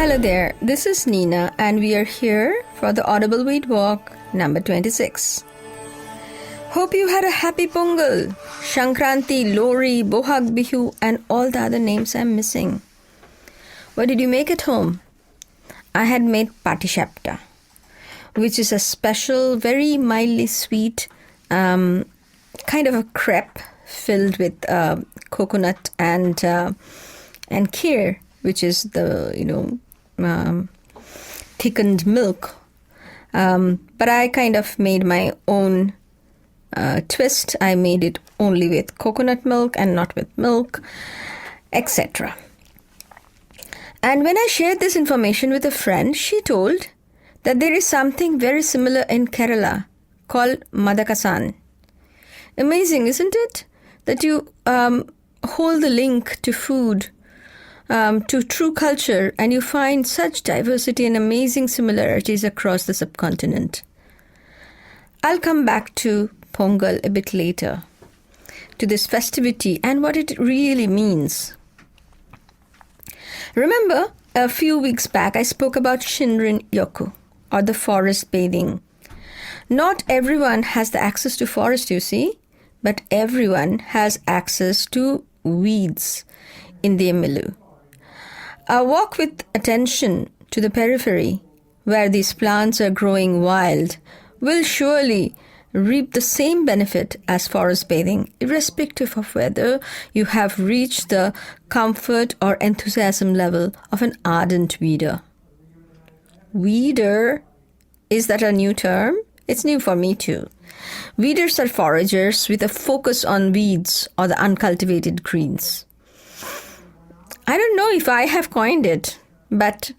Hello there, this is Nina and we are here for the Audible Weed Walk number 26. Hope you had a happy Pongal, Shankranti, Lori, Bohag Bihu and all the other names I'm missing. What did you make at home? I had made Patishapta, which is a special, very mildly sweet kind of a crepe filled with coconut and kheer, which is the, thickened milk. But I kind of made my own twist. I made it only with coconut milk and not with milk, etc. And when I shared this information with a friend, she told that there is something very similar in Kerala called Madakasan. Amazing, isn't it? That you hold the link to food, to true culture, and you find such diversity and amazing similarities across the subcontinent. I'll come back to Pongal a bit later, to this festivity and what it really means. Remember, a few weeks back I spoke about Shinrin Yoku, or the forest bathing. Not everyone has the access to forest, you see, but everyone has access to weeds in the Emilu. A walk with attention to the periphery, where these plants are growing wild, will surely reap the same benefit as forest bathing, irrespective of whether you have reached the comfort or enthusiasm level of an ardent weeder. Weeder? Is that a new term? It's new for me too. Weeders are foragers with a focus on weeds or the uncultivated greens. I don't know if I have coined it, but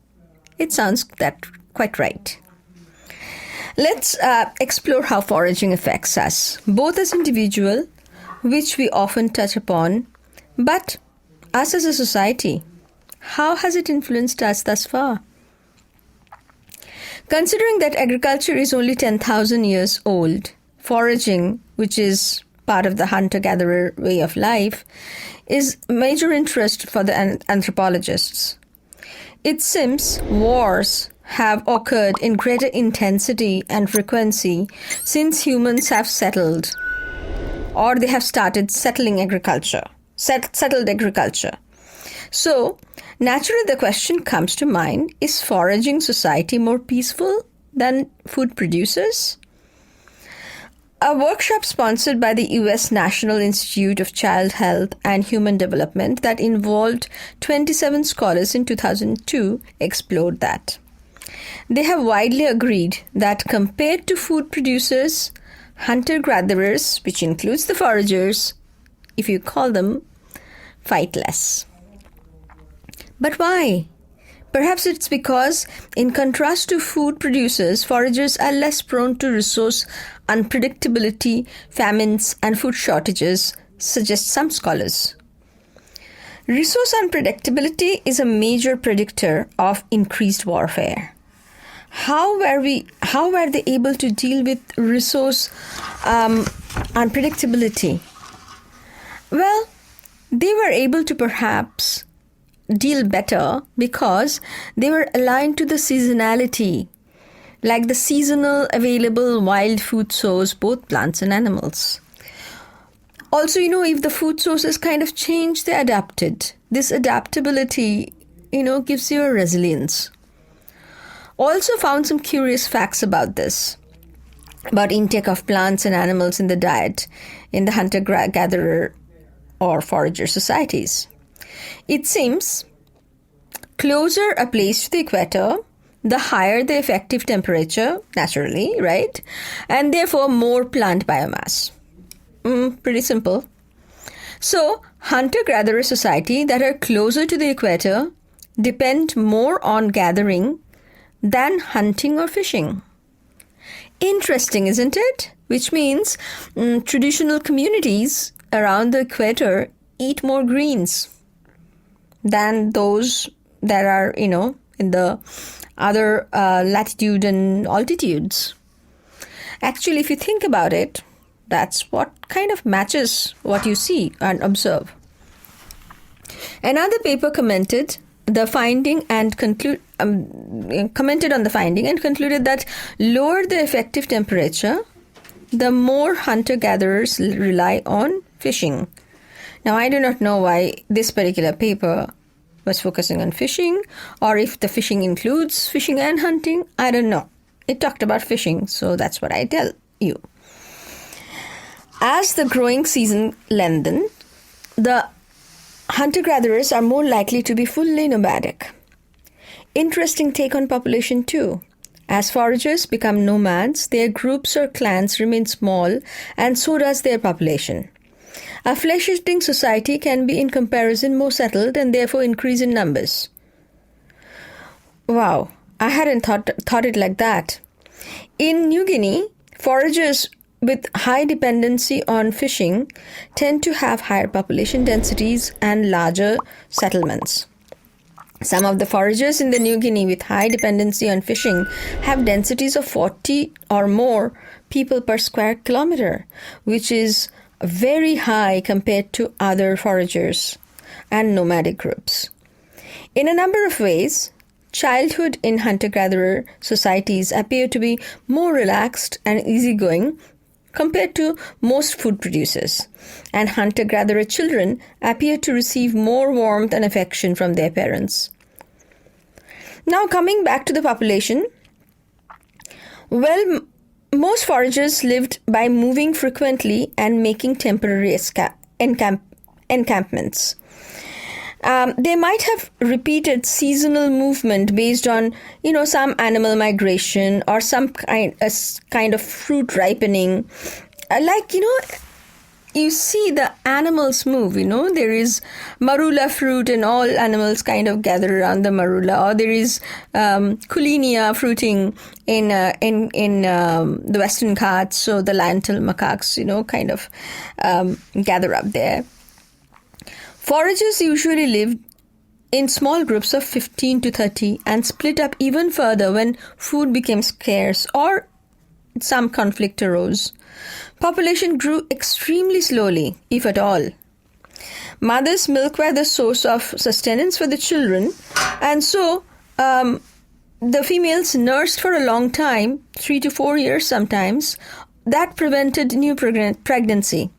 it sounds that quite right. Let's explore how foraging affects us, both as individual, which we often touch upon, but us as a society. How has it influenced us thus far? Considering that agriculture is only 10,000 years old, foraging, which is part of the hunter-gatherer way of life, is major interest for the anthropologists. It seems wars have occurred in greater intensity and frequency since humans have settled, or they have started settled agriculture. So, naturally the question comes to mind, is foraging society more peaceful than food producers? A workshop sponsored by the US National Institute of Child Health and Human Development that involved 27 scholars in 2002 explored that. They have widely agreed that compared to food producers, hunter-gatherers, which includes the foragers, if you call them, fight less. But why? Perhaps it's because, in contrast to food producers, foragers are less prone to resource unpredictability, famines, and food shortages, suggest some scholars. Resource unpredictability is a major predictor of increased warfare. How were they able to deal with resource unpredictability? Well, they were able to perhaps deal better because they were aligned to the seasonality, like the seasonal available wild food source, both plants and animals. Also, if the food sources kind of change, they adapted. This adaptability, gives you a resilience. Also found some curious facts about this, about intake of plants and animals in the diet in the hunter-gatherer or forager societies. It seems closer a place to the equator, the higher the effective temperature, naturally, right? And therefore more plant biomass. Pretty simple. So, hunter-gatherer society that are closer to the equator depend more on gathering than hunting or fishing. Interesting, isn't it? Which means traditional communities around the equator eat more greens than those that are, in the other latitude and altitudes. Actually, if you think about it, that's what kind of matches what you see and observe. Another paper commented the finding and commented on the finding and concluded that lower the effective temperature, the more hunter-gatherers rely on fishing. Now, I do not know why this particular paper was focusing on fishing, or if the fishing includes fishing and hunting. I don't know. It talked about fishing, so that's what I tell you. As the growing season lengthened, the hunter-gatherers are more likely to be fully nomadic. Interesting take on population too. As foragers become nomads, their groups or clans remain small, and so does their population. A flesh-eating society can be in comparison more settled and therefore increase in numbers. Wow, I hadn't thought it like that. In New Guinea, foragers with high dependency on fishing tend to have higher population densities and larger settlements. Some of the foragers in the New Guinea with high dependency on fishing have densities of 40 or more people per square kilometer, which is very high compared to other foragers and nomadic groups. In a number of ways, childhood in hunter-gatherer societies appear to be more relaxed and easygoing compared to most food producers, and hunter-gatherer children appear to receive more warmth and affection from their parents. Now, coming back to the population, well, most foragers lived by moving frequently and making temporary encampments. They might have repeated seasonal movement based on, some animal migration or some kind of fruit ripening. You see the animals move, there is marula fruit and all animals kind of gather around the marula, or there is Kulinia fruiting in the Western Ghats, so the lion-tailed macaques, kind of gather up there. Foragers usually live in small groups of 15 to 30 and split up even further when food became scarce or some conflict arose. Population grew extremely slowly, if at all. Mother's milk were the source of sustenance for the children, and so the females nursed for a long time, 3 to 4 years sometimes. That prevented new pregnancy.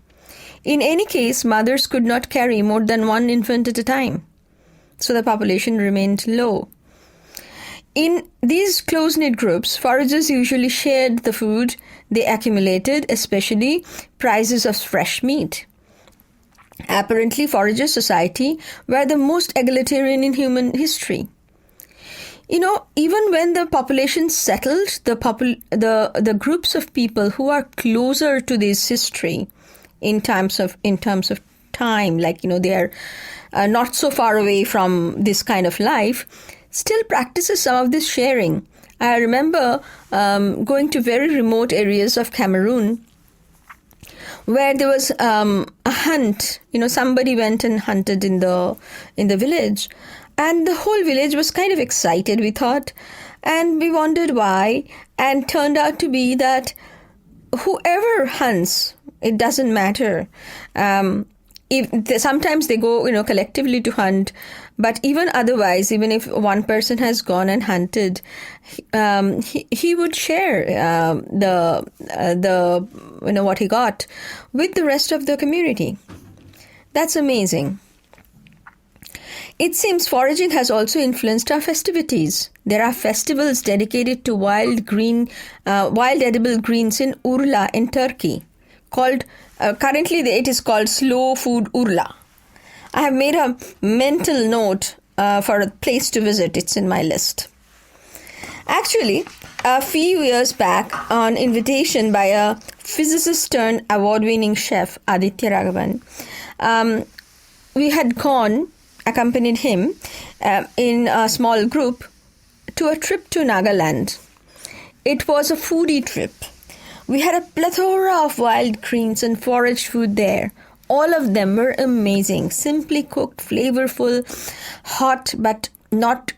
In any case, mothers could not carry more than one infant at a time, so the population remained low. In these close-knit groups, foragers usually shared the food they accumulated, especially prizes of fresh meat. Apparently, forager society were the most egalitarian in human history. Even when the population settled, the groups of people who are closer to this history in terms of time, they are not so far away from this kind of life, still practices some of this sharing. I remember going to very remote areas of Cameroon where there was a hunt. Somebody went and hunted in the village, and the whole village was kind of excited, we thought, and we wondered why, and turned out to be that whoever hunts, it doesn't matter. Sometimes they go, collectively to hunt, but even otherwise, even if one person has gone and hunted, he would share what he got with the rest of the community. That's amazing. It seems foraging has also influenced our festivities. There are festivals dedicated to wild edible greens in Urla in Turkey, called currently it is called Slow Food Urla. I have made a mental note for a place to visit. It's in my list. Actually, a few years back, on invitation by a physicist turned award-winning chef, Aditya Raghavan, we had accompanied him in a small group to a trip to Nagaland. It was a foodie trip. We had a plethora of wild greens and foraged food there. All of them were amazing, simply cooked, flavorful, hot, but not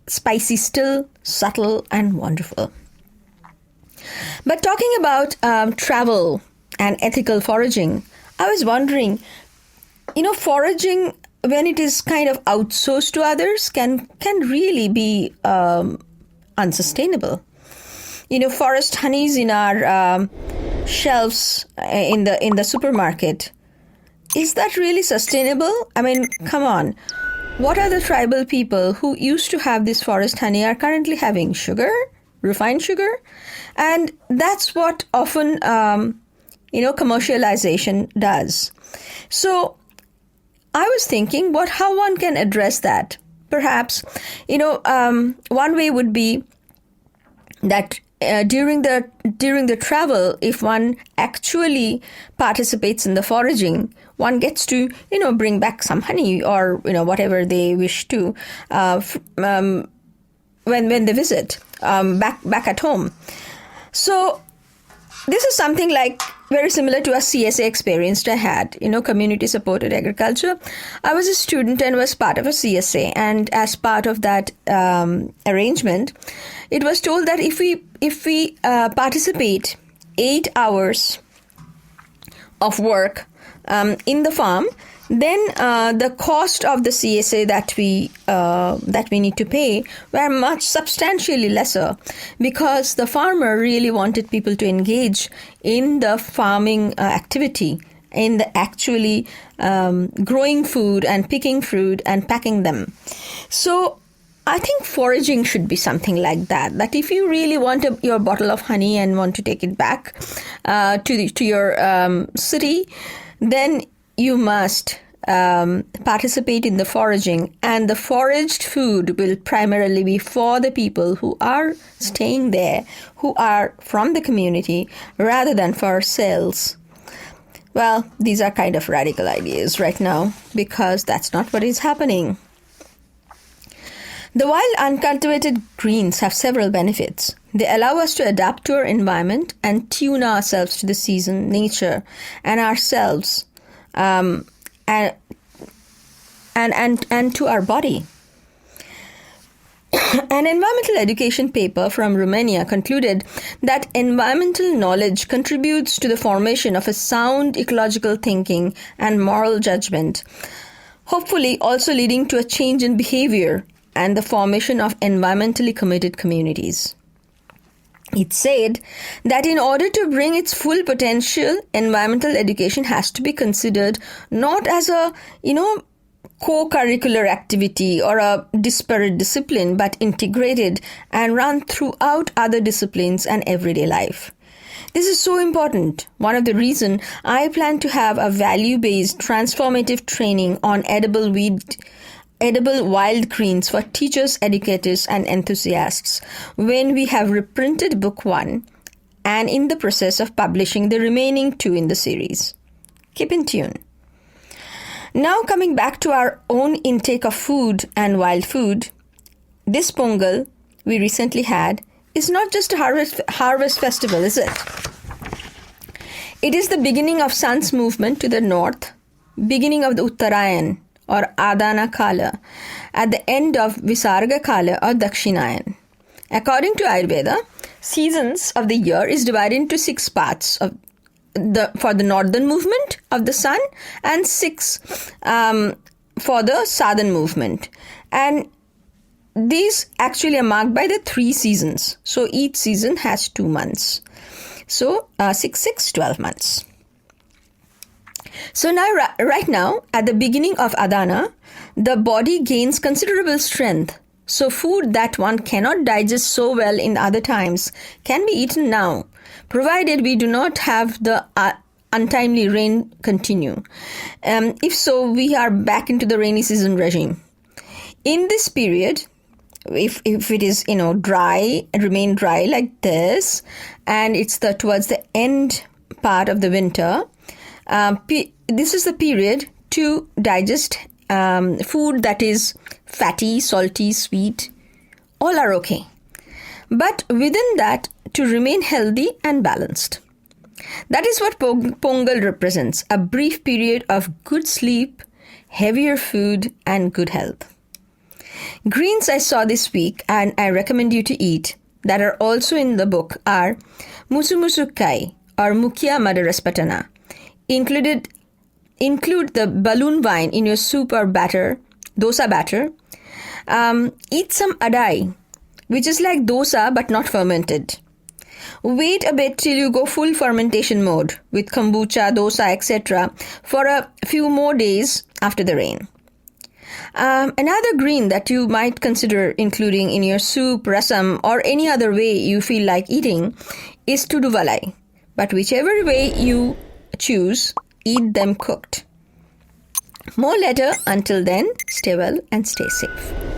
spicy, still subtle and wonderful. But talking about travel and ethical foraging, I was wondering, foraging when it is kind of outsourced to others, can really be unsustainable. Forest honeys in our shelves in the supermarket. Is that really sustainable? I mean, come on. What are the tribal people who used to have this forest honey are currently having? Sugar, refined sugar? And that's what often, commercialization does. So I was thinking how one can address that. Perhaps, one way would be that during the travel, if one actually participates in the foraging, one gets to bring back some honey or whatever they wish to when they visit back at home. So this is something like very similar to a CSA experience I had, community supported agriculture. I was a student and was part of a CSA, and as part of that arrangement, it was told that if we participate 8 hours of work in the farm, then the cost of the CSA that we need to pay were much substantially lesser, because the farmer really wanted people to engage in the farming activity, in the actually growing food and picking fruit and packing them. So I think foraging should be something like that. That if you really want your bottle of honey and want to take it back to your city, then you must participate in the foraging, and the foraged food will primarily be for the people who are staying there, who are from the community, rather than for sales. Well, these are kind of radical ideas right now, because that's not what is happening. The wild uncultivated greens have several benefits. They allow us to adapt to our environment and tune ourselves to the season, nature, and ourselves, and to our body. An environmental education paper from Romania concluded that environmental knowledge contributes to the formation of a sound ecological thinking and moral judgment, hopefully also leading to a change in behavior and the formation of environmentally committed communities. It said that in order to bring its full potential, environmental education has to be considered not as a, co-curricular activity or a disparate discipline, but integrated and run throughout other disciplines and everyday life. This is so important. One of the reasons I plan to have a value-based transformative training on edible wild greens for teachers, educators, and enthusiasts when we have reprinted book 1 and in the process of publishing the remaining 2 in the series. Keep in tune. Now coming back to our own intake of food and wild food, this Pongal we recently had is not just a harvest festival, is it? It is the beginning of sun's movement to the north, beginning of the Uttarayan or Adana Kala, at the end of Visarga Kala or Dakshinayan. According to Ayurveda, seasons of the year is divided into 6 parts for the northern movement of the sun and 6 for the southern movement. And these actually are marked by the 3 seasons. So each season has 2 months. So 6, 12 months. So now, right now, at the beginning of Adana, the body gains considerable strength. So food that one cannot digest so well in other times can be eaten now, provided we do not have the untimely rain continue. If so, we are back into the rainy season regime. In this period, if it is dry, remain dry like this, and it's towards the end part of the winter, this is the period to digest food that is fatty, salty, sweet. All are okay. But within that, to remain healthy and balanced. That is what Pongal represents, a brief period of good sleep, heavier food, and good health. Greens I saw this week and I recommend you to eat that are also in the book are Musumusukai or Mukia madaraspatana, included include the balloon vine in your soup or batter, dosa batter. Eat some adai, which is like dosa but not fermented. Wait a bit till you go full fermentation mode with kombucha, dosa, etc. for a few more days after the rain. Another green that you might consider including in your soup, rasam, or any other way you feel like eating is tuduvalai. But whichever way you choose, eat them cooked. More later. Until then, stay well and stay safe.